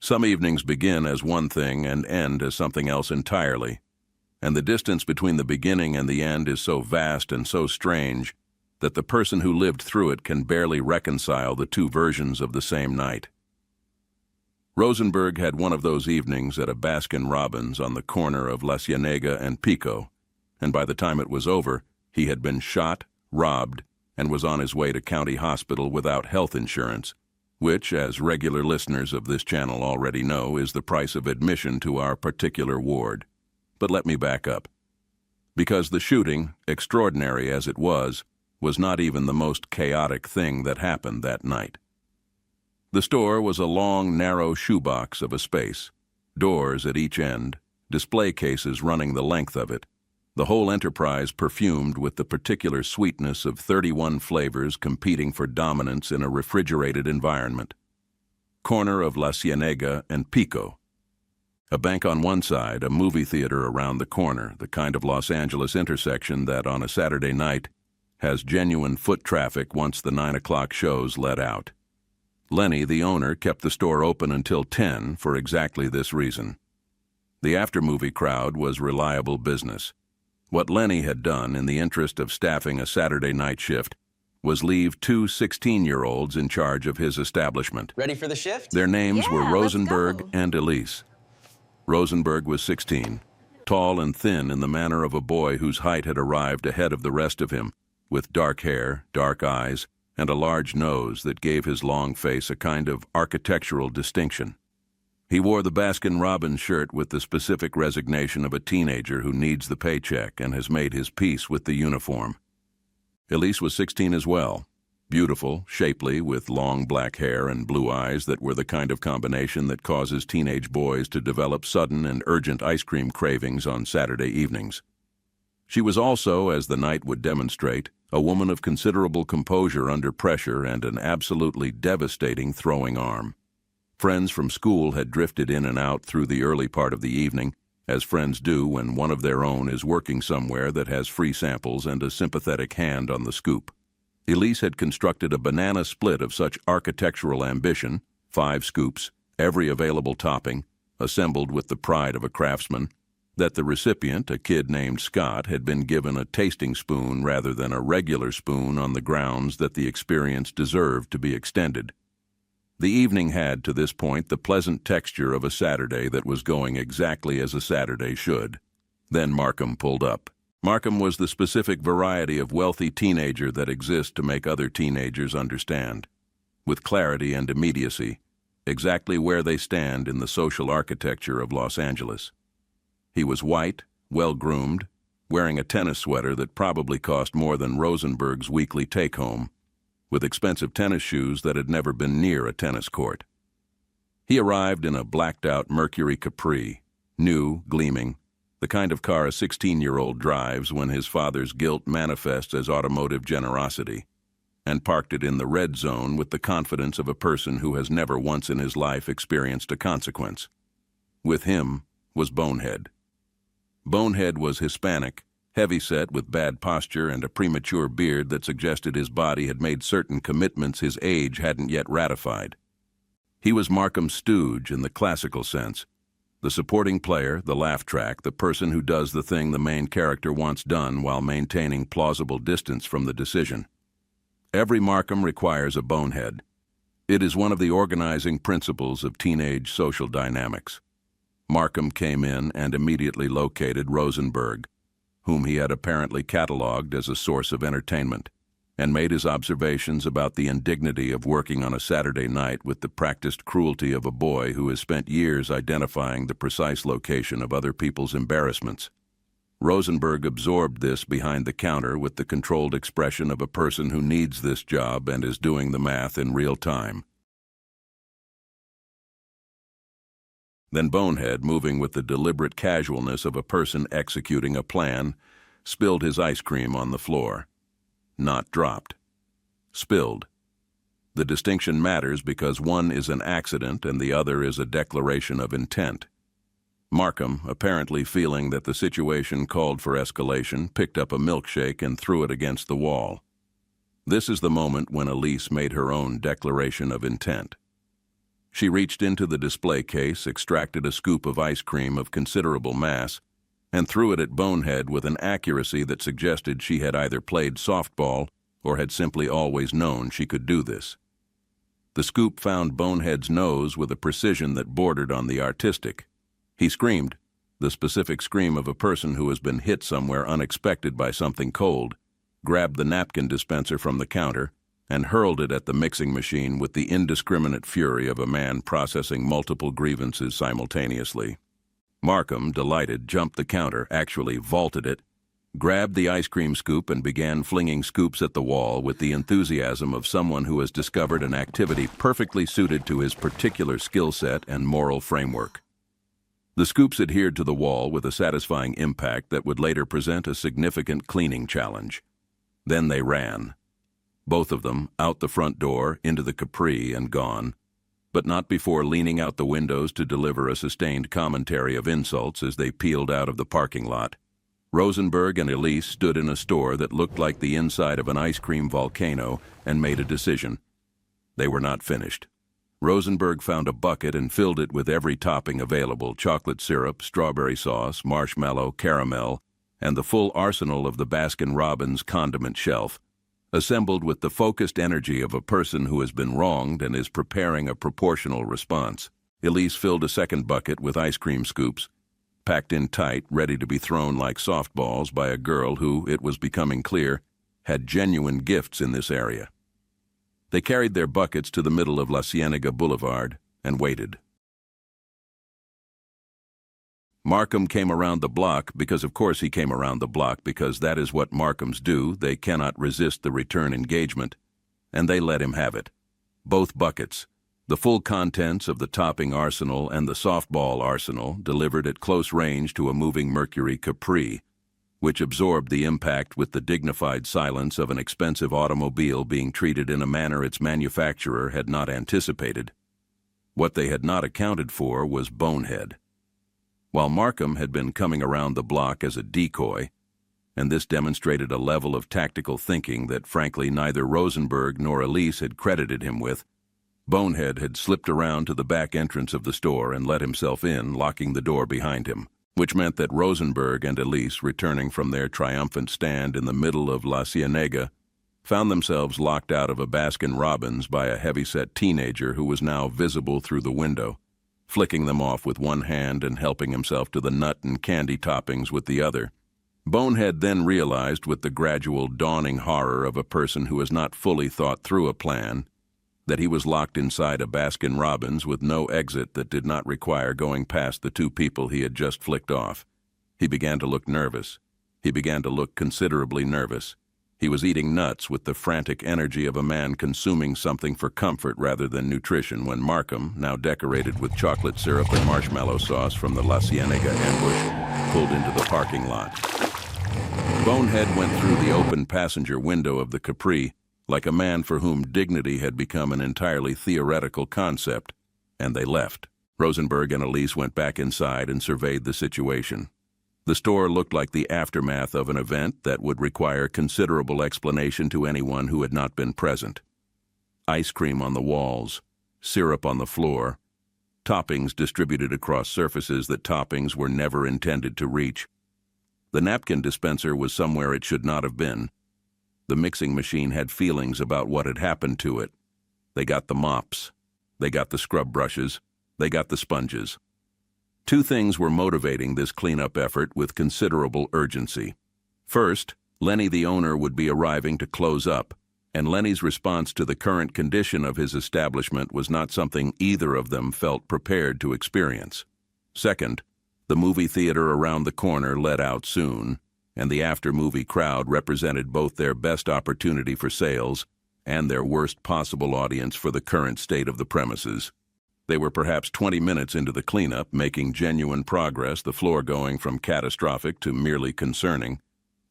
Some evenings begin as one thing and end as something else entirely, and the distance between the beginning and the end is so vast and so strange that the person who lived through it can barely reconcile the two versions of the same night. Rosenberg had one of those evenings at a Baskin Robbins on the corner of La Cienega and Pico, and by the time it was over, he had been shot, robbed, and was on his way to county hospital without health insurance, which, as regular listeners of this channel already know, is the price of admission to our particular ward. But let me back up. Because the shooting, extraordinary as it was not even the most chaotic thing that happened that night. The store was a long, narrow shoebox of a space, doors at each end, display cases running the length of it, the whole enterprise perfumed with the particular sweetness of 31 flavors competing for dominance in a refrigerated environment. Corner of La Cienega and Pico. A bank on one side, a movie theater around the corner, the kind of Los Angeles intersection that on a Saturday night has genuine foot traffic once the 9 o'clock shows let out. Lenny, the owner, kept the store open until 10 for exactly this reason. The after-movie crowd was reliable business. What Lenny had done in the interest of staffing a Saturday night shift was leave two 16-year-olds in charge of his establishment. Ready for the shift? Their names were Rosenberg and Elyse. Rosenberg was 16, tall and thin in the manner of a boy whose height had arrived ahead of the rest of him, with dark hair, dark eyes, and a large nose that gave his long face a kind of architectural distinction. He wore the Baskin Robbins shirt with the specific resignation of a teenager who needs the paycheck and has made his peace with the uniform. Elyse was 16 as well, beautiful, shapely, with long black hair and blue eyes that were the kind of combination that causes teenage boys to develop sudden and urgent ice cream cravings on Saturday evenings. She was also, as the night would demonstrate, a woman of considerable composure under pressure and an absolutely devastating throwing arm. Friends from school had drifted in and out through the early part of the evening, as friends do when one of their own is working somewhere that has free samples and a sympathetic hand on the scoop. Elyse had constructed a banana split of such architectural ambition, 5 scoops, every available topping, assembled with the pride of a craftsman, that the recipient, a kid named Scott, had been given a tasting spoon rather than a regular spoon on the grounds that the experience deserved to be extended. The evening had, to this point, the pleasant texture of a Saturday that was going exactly as a Saturday should. Then Marcum pulled up. Marcum was the specific variety of wealthy teenager that exists to make other teenagers understand, with clarity and immediacy, exactly where they stand in the social architecture of Los Angeles. He was white, well-groomed, wearing a tennis sweater that probably cost more than Rosenberg's weekly take-home, with expensive tennis shoes that had never been near a tennis court. He arrived in a blacked-out Mercury Capri, new, gleaming, the kind of car a 16-year-old drives when his father's guilt manifests as automotive generosity, and parked it in the red zone with the confidence of a person who has never once in his life experienced a consequence. With him was Bonehead. Bonehead was Hispanic, heavy-set with bad posture and a premature beard that suggested his body had made certain commitments his age hadn't yet ratified. He was Marcum's stooge in the classical sense, the supporting player, the laugh track, the person who does the thing the main character wants done while maintaining plausible distance from the decision. Every Marcum requires a Bonehead. It is one of the organizing principles of teenage social dynamics. Marcum came in and immediately located Rosenberg, whom he had apparently catalogued as a source of entertainment, and made his observations about the indignity of working on a Saturday night with the practiced cruelty of a boy who has spent years identifying the precise location of other people's embarrassments. Rosenberg absorbed this behind the counter with the controlled expression of a person who needs this job and is doing the math in real time. Then Bonehead, moving with the deliberate casualness of a person executing a plan, spilled his ice cream on the floor. Not dropped. Spilled. The distinction matters because one is an accident and the other is a declaration of intent. Marcum, apparently feeling that the situation called for escalation, picked up a milkshake and threw it against the wall. This is the moment when Elyse made her own declaration of intent. She reached into the display case, extracted a scoop of ice cream of considerable mass, and threw it at Bonehead with an accuracy that suggested she had either played softball or had simply always known she could do this. The scoop found Bonehead's nose with a precision that bordered on the artistic. He screamed, the specific scream of a person who has been hit somewhere unexpected by something cold, grabbed the napkin dispenser from the counter, and hurled it at the mixing machine with the indiscriminate fury of a man processing multiple grievances simultaneously. Marcum, delighted, jumped the counter, actually vaulted it, grabbed the ice cream scoop and began flinging scoops at the wall with the enthusiasm of someone who has discovered an activity perfectly suited to his particular skill set and moral framework. The scoops adhered to the wall with a satisfying impact that would later present a significant cleaning challenge. Then they ran. Both of them, out the front door, into the Capri, and gone, but not before leaning out the windows to deliver a sustained commentary of insults as they peeled out of the parking lot. Rosenberg and Elyse stood in a store that looked like the inside of an ice cream volcano and made a decision. They were not finished. Rosenberg found a bucket and filled it with every topping available: chocolate syrup, strawberry sauce, marshmallow, caramel, and the full arsenal of the Baskin Robbins condiment shelf, assembled with the focused energy of a person who has been wronged and is preparing a proportional response. Elyse filled a second bucket with ice cream scoops, packed in tight, ready to be thrown like softballs by a girl who, it was becoming clear, had genuine gifts in this area. They carried their buckets to the middle of La Cienega Boulevard and waited. Marcum came around the block because, of course, he came around the block because that is what Marcums do. They cannot resist the return engagement, and they let him have it. Both buckets, the full contents of the topping arsenal and the softball arsenal, delivered at close range to a moving Mercury Capri, which absorbed the impact with the dignified silence of an expensive automobile being treated in a manner its manufacturer had not anticipated. What they had not accounted for was Bonehead. While Marcum had been coming around the block as a decoy, and this demonstrated a level of tactical thinking that frankly neither Rosenberg nor Elyse had credited him with, Bonehead had slipped around to the back entrance of the store and let himself in, locking the door behind him, which meant that Rosenberg and Elyse, returning from their triumphant stand in the middle of La Cienega, found themselves locked out of a Baskin Robbins by a heavy-set teenager who was now visible through the window, flicking them off with one hand and helping himself to the nut and candy toppings with the other. Bonehead then realized, with the gradual dawning horror of a person who has not fully thought through a plan, that he was locked inside a Baskin Robbins with no exit that did not require going past the two people he had just flicked off. He began to look nervous. He began to look considerably nervous. He was eating nuts with the frantic energy of a man consuming something for comfort rather than nutrition when Marcum, now decorated with chocolate syrup and marshmallow sauce from the La Cienega ambush, pulled into the parking lot. Bonehead went through the open passenger window of the Capri like a man for whom dignity had become an entirely theoretical concept, and they left. Rosenberg and Elyse went back inside and surveyed the situation. The store looked like the aftermath of an event that would require considerable explanation to anyone who had not been present. Ice cream on the walls, syrup on the floor, toppings distributed across surfaces that toppings were never intended to reach. The napkin dispenser was somewhere it should not have been. The mixing machine had feelings about what had happened to it. They got the mops. They got the scrub brushes. They got the sponges. Two things were motivating this cleanup effort with considerable urgency. First, Lenny the owner would be arriving to close up, and Lenny's response to the current condition of his establishment was not something either of them felt prepared to experience. Second, the movie theater around the corner let out soon, and the after-movie crowd represented both their best opportunity for sales and their worst possible audience for the current state of the premises. They were perhaps 20 minutes into the cleanup, making genuine progress, the floor going from catastrophic to merely concerning,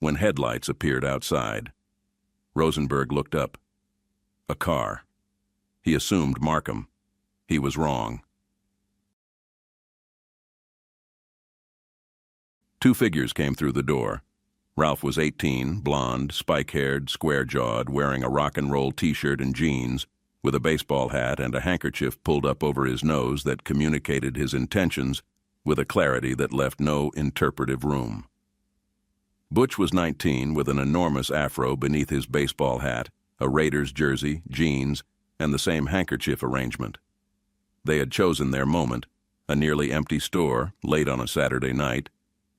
when headlights appeared outside. Rosenberg looked up. A car. He assumed Marcum. He was wrong. Two figures came through the door. Ralph was 18, blonde, spike-haired, square-jawed, wearing a rock-and-roll t-shirt and jeans, with a baseball hat and a handkerchief pulled up over his nose that communicated his intentions with a clarity that left no interpretive room. Butch was 19, with an enormous afro beneath his baseball hat, a Raiders jersey, jeans, and the same handkerchief arrangement. They had chosen their moment, a nearly empty store, late on a Saturday night,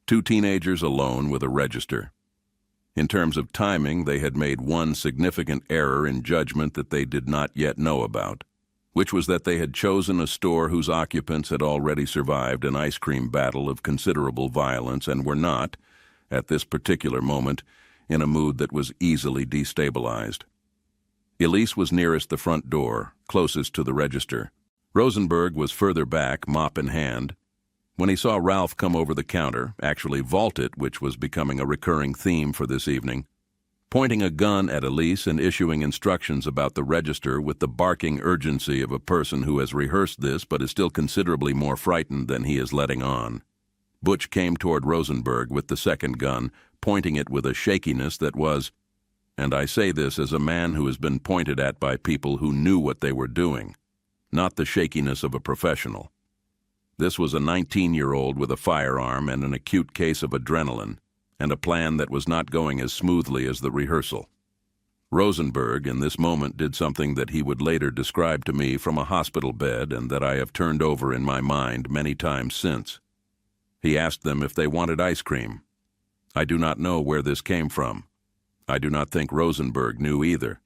two teenagers alone with a register. In terms of timing, they had made one significant error in judgment that they did not yet know about, which was that they had chosen a store whose occupants had already survived an ice cream battle of considerable violence and were not, at this particular moment, in a mood that was easily destabilized. Elyse was nearest the front door, closest to the register. Rosenberg was further back, mop in hand. When he saw Ralph come over the counter, actually vault it, which was becoming a recurring theme for this evening, pointing a gun at Elyse and issuing instructions about the register with the barking urgency of a person who has rehearsed this but is still considerably more frightened than he is letting on. Butch came toward Rosenberg with the second gun, pointing it with a shakiness that was, and I say this as a man who has been pointed at by people who knew what they were doing, not the shakiness of a professional. This was a 19-year-old with a firearm and an acute case of adrenaline, and a plan that was not going as smoothly as the rehearsal. Rosenberg, in this moment, did something that he would later describe to me from a hospital bed and that I have turned over in my mind many times since. He asked them if they wanted ice cream. I do not know where this came from. I do not think Rosenberg knew either.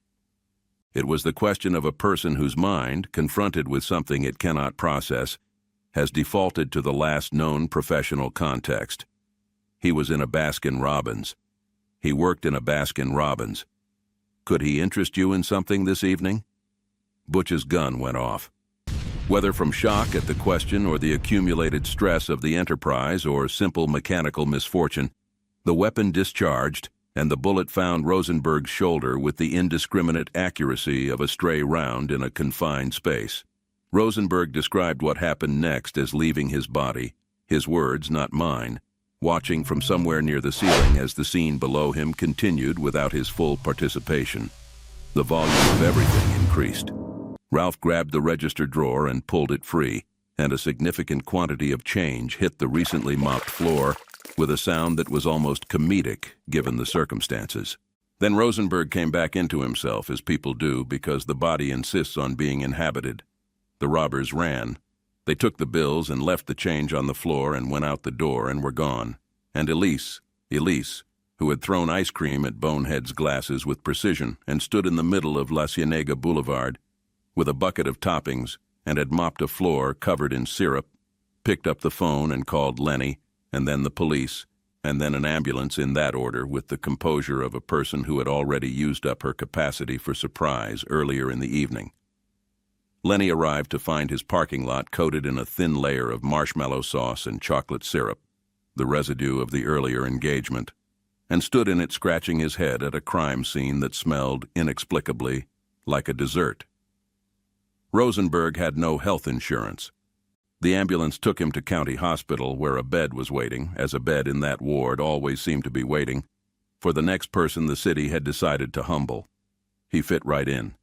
It was the question of a person whose mind, confronted with something it cannot process, has defaulted to the last known professional context. He was in a Baskin Robbins. He worked in a Baskin Robbins. Could he interest you in something this evening? Butch's gun went off. Whether from shock at the question or the accumulated stress of the enterprise or simple mechanical misfortune, the weapon discharged and the bullet found Rosenberg's shoulder with the indiscriminate accuracy of a stray round in a confined space. Rosenberg described what happened next as leaving his body, his words, not mine, watching from somewhere near the ceiling as the scene below him continued without his full participation. The volume of everything increased. Ralph grabbed the register drawer and pulled it free, and a significant quantity of change hit the recently mopped floor with a sound that was almost comedic given the circumstances. Then Rosenberg came back into himself, as people do, because the body insists on being inhabited. The robbers ran. They took the bills and left the change on the floor and went out the door and were gone. And Elyse, who had thrown ice cream at Bonehead's glasses with precision and stood in the middle of La Cienega Boulevard with a bucket of toppings and had mopped a floor covered in syrup, picked up the phone and called Lenny, and then the police, and then an ambulance in that order with the composure of a person who had already used up her capacity for surprise earlier in the evening. Lenny arrived to find his parking lot coated in a thin layer of marshmallow sauce and chocolate syrup, the residue of the earlier engagement, and stood in it scratching his head at a crime scene that smelled, inexplicably, like a dessert. Rosenberg had no health insurance. The ambulance took him to County Hospital, where a bed was waiting, as a bed in that ward always seemed to be waiting, for the next person the city had decided to humble. He fit right in.